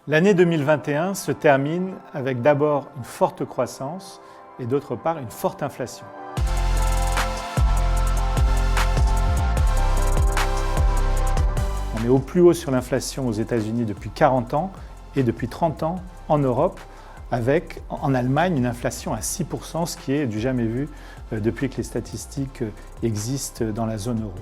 L'année 2021 se termine avec d'abord une forte croissance et d'autre part une forte inflation. On est au plus haut sur l'inflation aux États-Unis depuis 40 ans et depuis 30 ans en Europe, avec en Allemagne une inflation à 6%, ce qui est du jamais vu depuis que les statistiques existent dans la zone euro.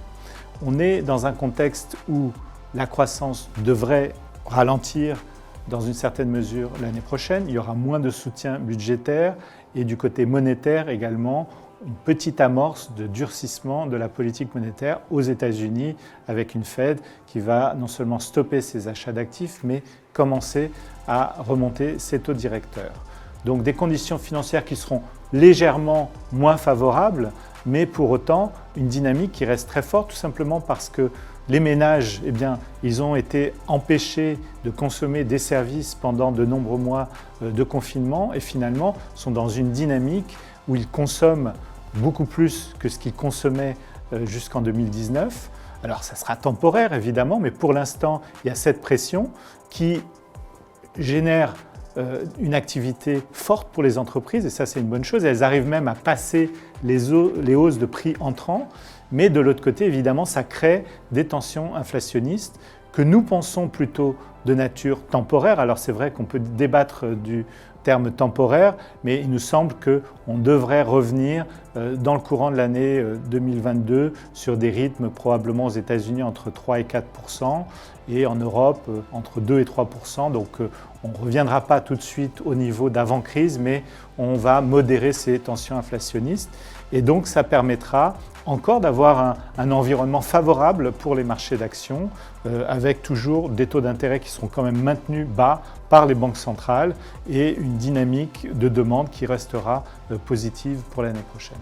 On est dans un contexte où la croissance devrait ralentir dans une certaine mesure l'année prochaine. Il y aura moins de soutien budgétaire et du côté monétaire également, une petite amorce de durcissement de la politique monétaire aux États-Unis avec une Fed qui va non seulement stopper ses achats d'actifs, mais commencer à remonter ses taux directeurs. Donc des conditions financières qui seront légèrement moins favorables, mais pour autant une dynamique qui reste très forte, tout simplement parce que les ménages, ils ont été empêchés de consommer des services pendant de nombreux mois de confinement et finalement sont dans une dynamique où ils consomment beaucoup plus que ce qu'ils consommaient jusqu'en 2019. Alors ça sera temporaire évidemment, mais pour l'instant, il y a cette pression qui génère une activité forte pour les entreprises et ça c'est une bonne chose. Elles arrivent même à passer les hausses de prix entrants, mais de l'autre côté évidemment ça crée des tensions inflationnistes que nous pensons plutôt de nature temporaire. Alors c'est vrai qu'on peut débattre du terme temporaire, mais il nous semble qu'on devrait revenir dans le courant de l'année 2022 sur des rythmes probablement aux États-Unis entre 3 et 4% et en Europe entre 2 et 3%. Donc on ne reviendra pas tout de suite au niveau d'avant-crise, mais on va modérer ces tensions inflationnistes et donc ça permettra encore d'avoir un environnement favorable pour les marchés d'actions avec toujours des taux d'intérêt qui seront quand même maintenus bas par les banques centrales et une dynamique de demande qui restera positive pour l'année prochaine.